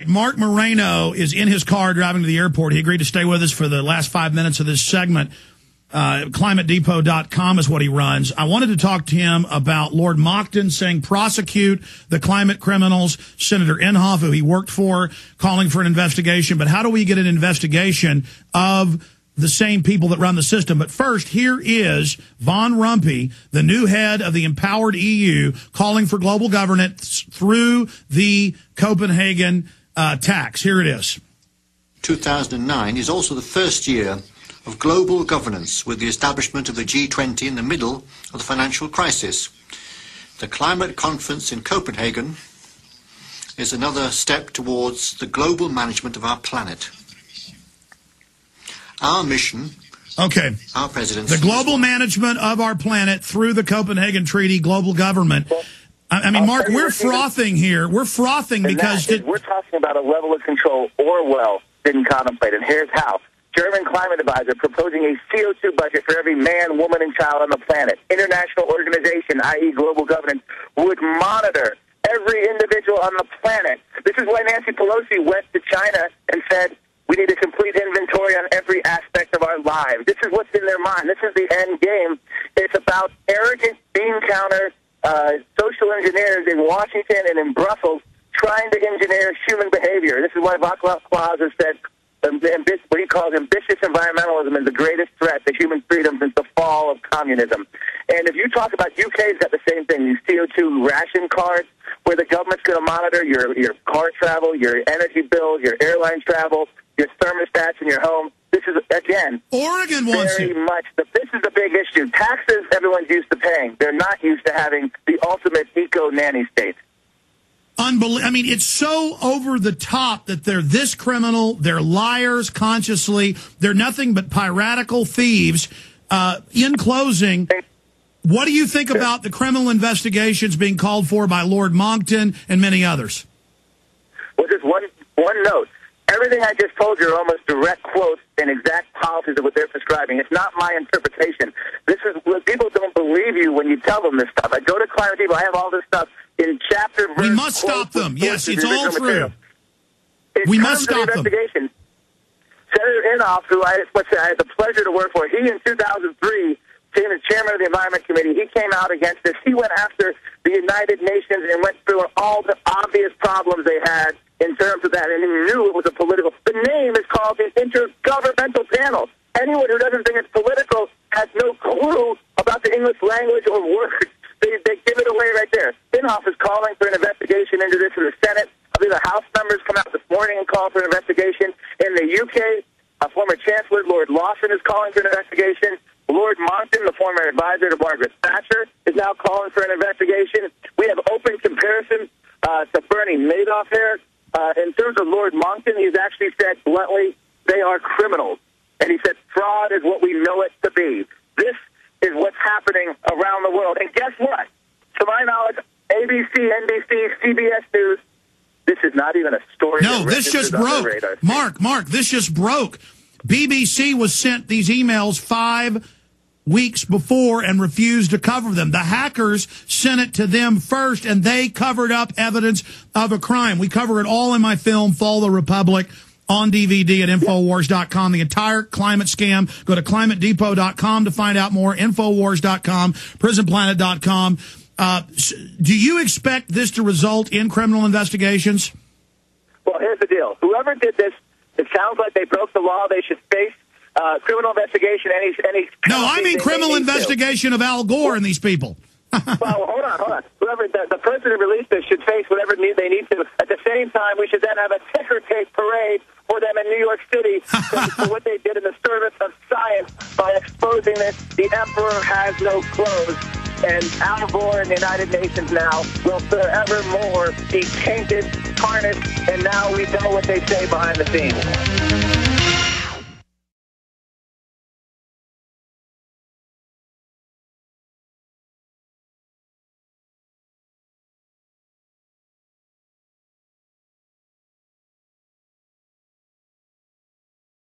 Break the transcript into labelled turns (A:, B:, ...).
A: Marc Morano is in his car driving to the airport. He agreed to stay with us for the last 5 minutes of this segment. ClimateDepot.com is what he runs. I wanted to talk to him about Lord Monckton saying prosecute the climate criminals, Senator Inhofe, who he worked for, calling for an investigation. But how do we get an investigation of the same people that run the system? But first, here is Von Rumpe, the new head of the empowered EU, calling for global governance through the Copenhagen tax. Here it is.
B: 2009 is also the first year of global governance, with the establishment of the G20 in the middle of the financial crisis. The climate conference in Copenhagen is another step towards the global management of our planet. Our mission, our presidency,
A: the global management of our planet through the Copenhagen Treaty, global government. I mean, Mark, we're frothing here. We're frothing because
C: we're talking about a level of control Orwell didn't contemplate, and here's how. German climate advisor proposing a CO2 budget for every man, woman, and child on the planet. International organization, i.e. global governance, would monitor every individual on the planet. This is why Nancy Pelosi went to China and said, we need a complete inventory on every aspect of our lives. This is what's in their mind. This is the end game. It's about arrogant bean counter social engineers in Washington and in Brussels trying to engineer human behavior. This is why Václav Klaus has said what he calls ambitious environmentalism is the greatest threat to human freedom since the fall of communism. And if you talk about UK's got the same thing, these CO2 ration cards, where the government's going to monitor your car travel, your energy bills, your airline travel, your thermostats in your home. This is, again,
A: Oregon wants
C: very much, this is the big issue. Taxes everyone's used to paying. They're not used to having the ultimate eco-nanny state.
A: I mean, it's so over the top that they're this criminal. They're liars consciously. They're nothing but piratical thieves. In closing, what do you think about the criminal investigations being called for by Lord Monckton and many others?
C: Well, just one note. Everything I just told you are almost direct quotes and exact policies of what they're prescribing. It's not my interpretation. This is what people don't believe you when you tell them this stuff. I go to Climate Depot. I have all this stuff in chapter.
A: We must stop them. Yes, it's all through. We must stop them.
C: Senator Inhofe, who I had the pleasure to work for, he in 2003 became the chairman of the Environment Committee. He came out against this. He went after the United Nations and went through all the obvious problems they had in terms of that, and he knew it was a political. The name is called the Intergovernmental Panel. Anyone who doesn't think it's political has no clue about the English language or words. They give it away right there. Inhofe is calling for an investigation into this in the Senate. I believe the House members come out this morning and call for an investigation. In the UK, former Chancellor Lord Lawson is calling for an investigation. Lord Monckton, the former advisor to Margaret Thatcher, is now calling for an investigation. We have open comparison to Bernie Madoff here. In terms of Lord Monckton, he's actually said bluntly, they are criminals. And he said fraud is what we know it to be. This is what's happening around the world. And guess what? To my knowledge, ABC, NBC, CBS News, this is not even a story.
A: No, this just broke. Mark, this just broke. BBC was sent these emails 5 weeks before and refused to cover them. The hackers sent it to them first, and they covered up evidence of a crime. We cover it all in my film, Fall the Republic, on DVD at Infowars.com. The entire climate scam. Go to ClimateDepot.com to find out more, Infowars.com, PrisonPlanet.com. Do you expect this to result in criminal investigations?
C: Well, here's the deal. Whoever did this, it sounds like they broke the law. They should face criminal investigation. Any
A: no, I mean criminal investigation of Al Gore and these people.
C: Well, hold on. Whoever the person who released this should face whatever they need to. At the same time, we should then have a ticker tape parade for them in New York City for what they did in the service of science by exposing this. The emperor has no clothes. And Al Gore and the United Nations now will forevermore be tainted, tarnished, and now we know what they say behind the scenes.